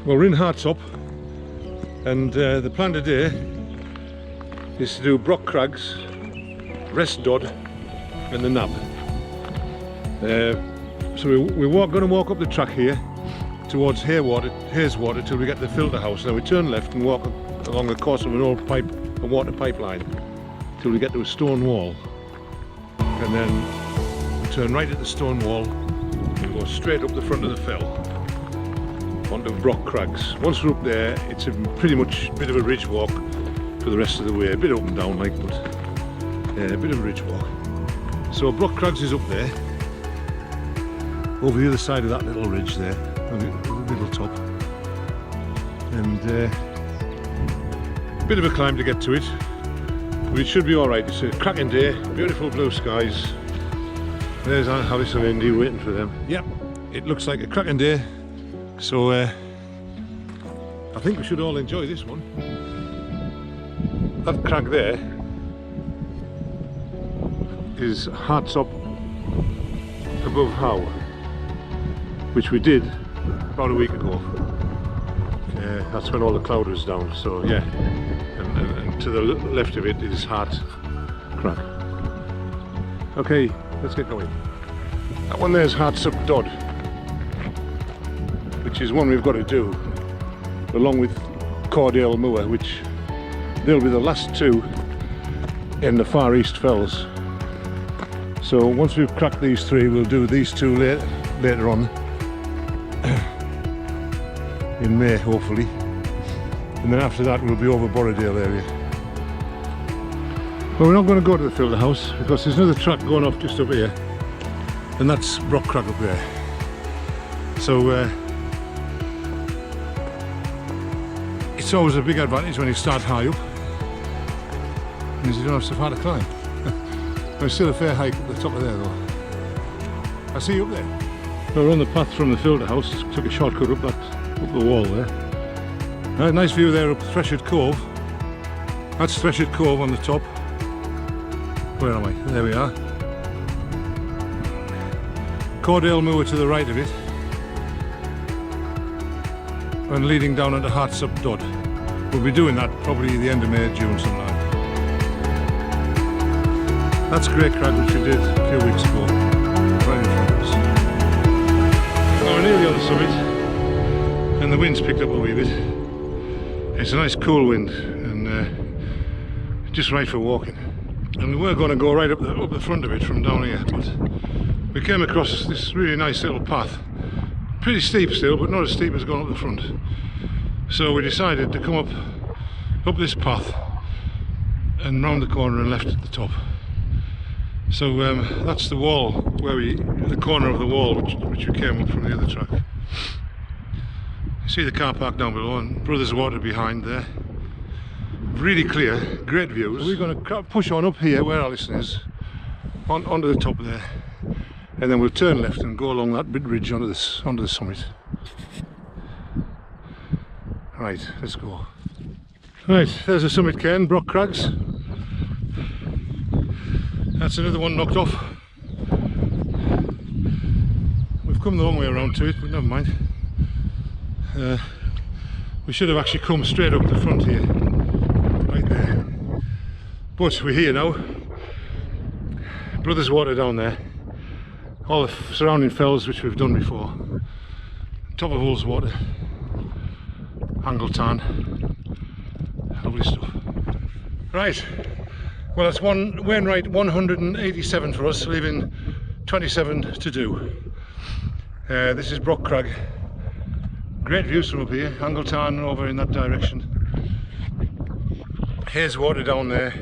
Well, we're in Hartsop, and the plan today is to do Brock Crags, Rest Dodd and The Nab. So we're going to walk up the track here towards Hayeswater till we get to the filter house. Then we turn left and walk along the course of an old water pipeline till we get to a stone wall, and then we turn right at the stone wall and go straight up the front of the fell onto Brock Crags. Once we're up there, it's a pretty much bit of a ridge walk for the rest of the way, a bit up and down like, but a bit of a ridge walk. So Brock Crags is up there, over the other side of that little ridge there, the little top, and a bit of a climb to get to it, but it should be alright. It's a cracking day, beautiful blue skies. There's Alice and Indy waiting for them. Yep, it looks like a cracking day, so I think we should all enjoy this one. That crag there is Hartsop above How, which we did about a week ago. That's when all the cloud was down, so yeah, and to the left of it is Hart Crag. Okay, let's get going. That one there's Hartsop Dodd, which is one we've got to do along with Cordale Moor, which they'll be the last two in the Far East Fells. So once we've cracked these three, we'll do these two later on in May, hopefully, and then after that we'll be over Borrowdale area. But we're not going to go to the filter house because there's another track going off just up here, and that's Brock Crag up there. So it's always a big advantage when you start high up, because you don't have so far to climb. There's still a fair hike at the top of there though. I see you up there. So we're on the path from the filter house, took a shortcut up the wall there. Nice view there up Threshed Cove. That's Threshed Cove on the top. Where am I? There we are. Cordale Moor to the right of it, and leading down into Hartsop Dodd. We'll be doing that probably the end of May, June sometime. That's Great Crag, which we did a few weeks ago, right in front of us. Now we're nearly on the summit, and the wind's picked up a wee bit. It's a nice cool wind, and just right for walking. And we were going to go right up the front of it from down here, but we came across this really nice little path. Pretty steep still, but not as steep as going up the front. So we decided to come up this path and round the corner and left at the top. So that's the wall where the corner of the wall which we came up from the other track. You see the car park down below and Brothers Water behind there. Really clear, great views. We're going to push on up here where Alison is, onto the top there, and then we'll turn left and go along that big ridge onto the summit. Right, let's go. Right, there's the summit cairn, Brock Crags. That's another one knocked off. We've come the long way around to it, but never mind. We should have actually come straight up the front here, right there. But we're here now. Brothers Water down there. All the surrounding fells which we've done before. Top of Ullswater. Angleton. Lovely stuff. Right. Well, that's Wainwright 187 for us, leaving 27 to do. This is Brock Crag. Great views from up here. Angleton over in that direction. Hayeswater down there.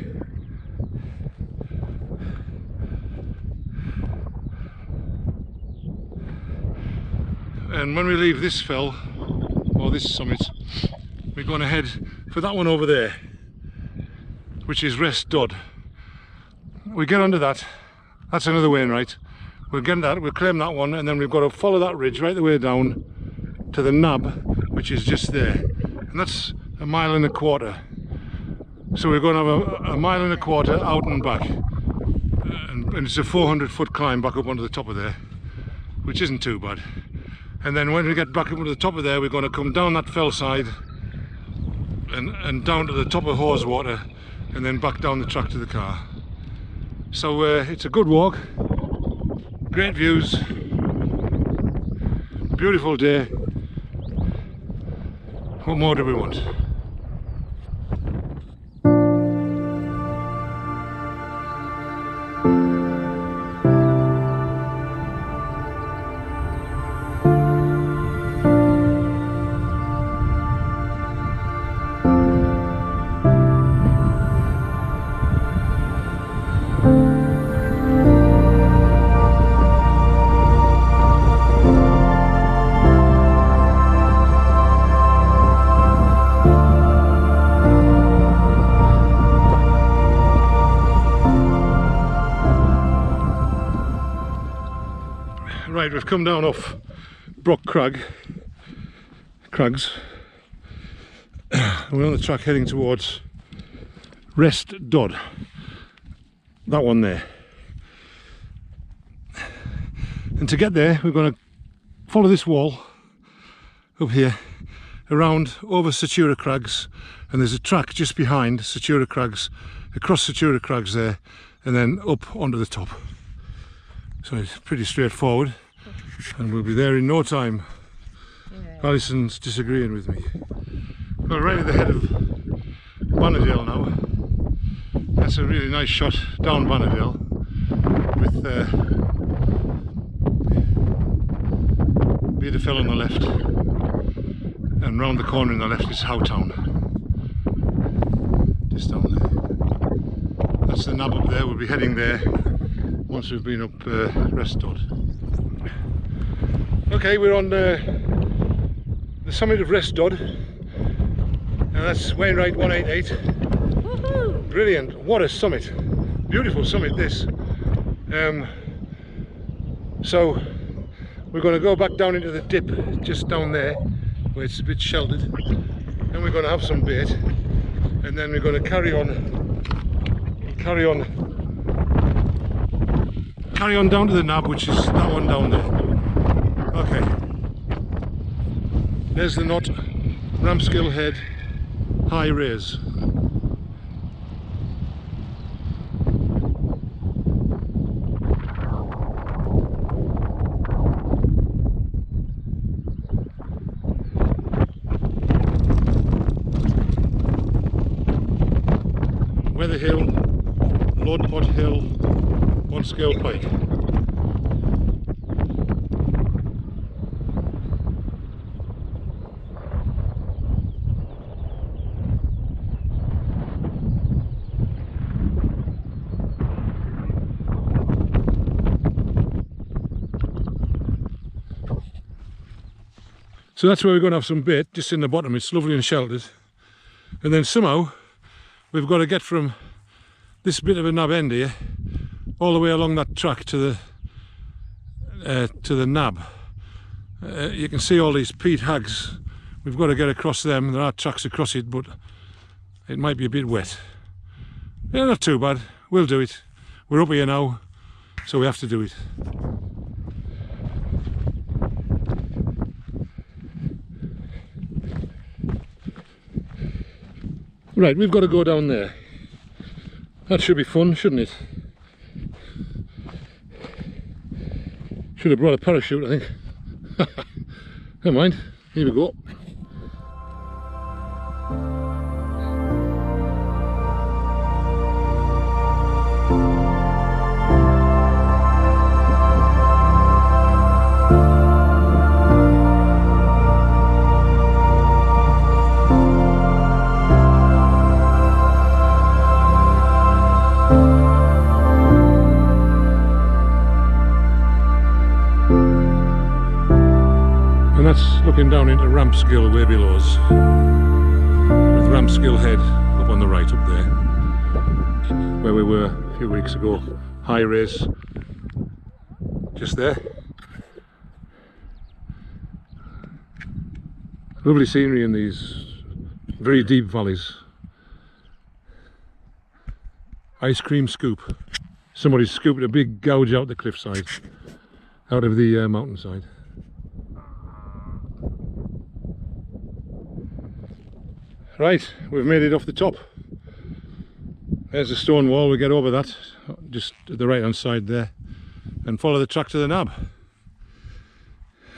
And when we leave this fell, or this summit, we're going to head for that one over there, which is Rest Dodd. We get under that, that's another Wainwright. We'll get that, we'll claim that one, and then we've got to follow that ridge right the way down to the Nab, which is just there. And that's 1.25 miles. So we're going to have a 1.25 miles out and back. And it's a 400-foot climb back up onto the top of there, which isn't too bad. and then when we get back up to the top of there, we're going to come down that fell side and down to the top of Haweswater, and then back down the track to the car. So it's a good walk, great views, beautiful day. What more do we want? Right, we've come down off Brock Crags. We're on the track heading towards Rest Dodd. That one there. And to get there, we're going to follow this wall up here, around over Satura Crags, and there's a track just behind Satura Crags, across Satura Crags there, and then up onto the top. So it's pretty straightforward, and we'll be there in no time. Yeah. Alison's disagreeing with me. We're right at the head of Bannerdale now. That's a really nice shot down Bannerdale with Beardefell on the left, and round the corner on the left is Howtown. Just down there. That's the Nab up there. We'll be heading there once we've been up Rest Dodd. Okay, we're on the summit of Rest Dodd, and that's Wainwright 188. Woohoo! Brilliant, what a summit, beautiful summit this. So we're going to go back down into the dip just down there where it's a bit sheltered, and we're going to have some bait, and then we're going to carry on down to the Nab, which is that one down there. Okay, there's the knot, Ramskill Head, High Raise. Weather Hill, Lord Pot Hill, One Scale Pike. So that's where we're going to have some bait, just in the bottom. It's lovely and sheltered. And then somehow we've got to get from this bit of a Nab end here all the way along that track to the Nab. You can see all these peat hags. We've got to get across them. There are tracks across it, but it might be a bit wet. Yeah, not too bad. We'll do it. We're up here now, so we have to do it. Right, we've got to go down there. That should be fun, shouldn't it? Should have brought a parachute, I think. Never mind, here we go. Looking down into Ramskill way below us, with Ramskill Head up on the right up there, where we were a few weeks ago. High Raise just there. Lovely scenery in these very deep valleys. Ice cream scoop. Somebody's scooped a big gouge out the cliffside, out of the mountainside. Right, we've made it off the top. There's a stone wall, we get over that, just at the right hand side there, and follow the track to the Nab.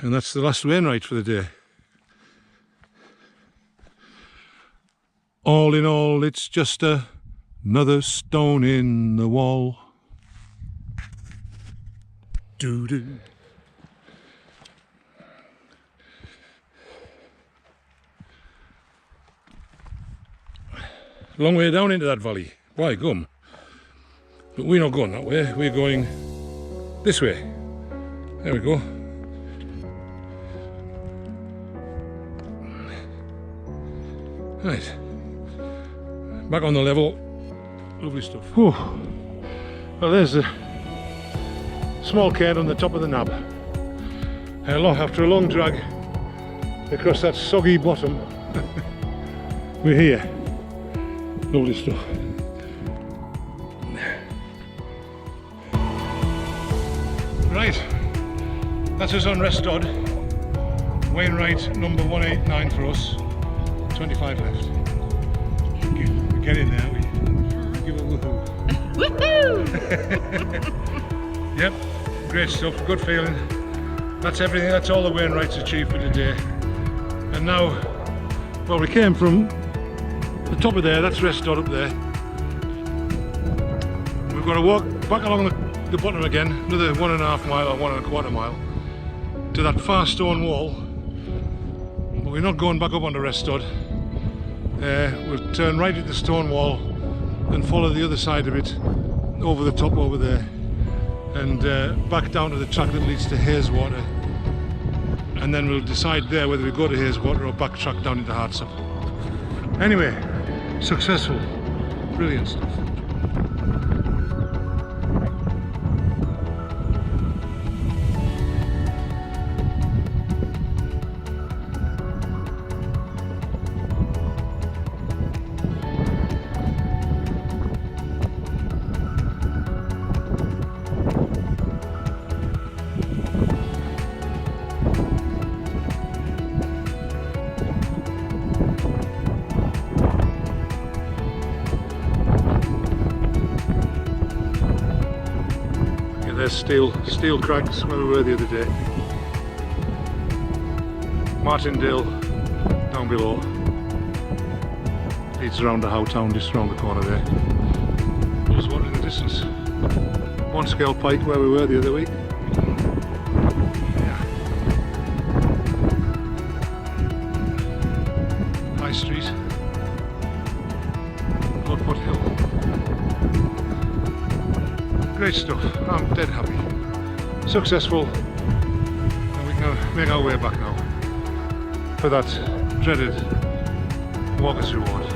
And that's the last wainwright for the day. All in all, it's just another stone in the wall. Doo-doo. Long way down into that valley. Why gum? But we're not going that way, we're going this way. There we go. Right. Back on the level. Lovely stuff. Whew. Well, there's the small cairn on the top of the Nab. After a long drag across that soggy bottom, we're here. Lovely stuff. Right, that's us on Rest Dodd. Wainwright number 189 for us. 25 left. Get in there, we give a woohoo. Woohoo! Yep, great stuff, good feeling. That's everything, that's all the Wainwrights achieved for today. And now, well, we came from the top of there, that's Rest Dodd up there. We've got to walk back along the bottom again, another 1.5 mile or 1.25 mile, to that far stone wall. But we're not going back up onto Rest Dodd. We'll turn right at the stone wall and follow the other side of it over the top over there, and back down to the track that leads to Hayeswater, and then we'll decide there whether we go to Hayeswater or backtrack down into Hartsop. Anyway, successful, brilliant stuff. There's steel crags where we were the other day. Martindale down below. Leads around to Howtown, just around the corner there. There's one in the distance. One scale pike where we were the other week. Yeah. High Street. Bloodpot Hill. Great stuff, I'm dead happy. Successful, and we can make our way back now for that dreaded Walker's Reward.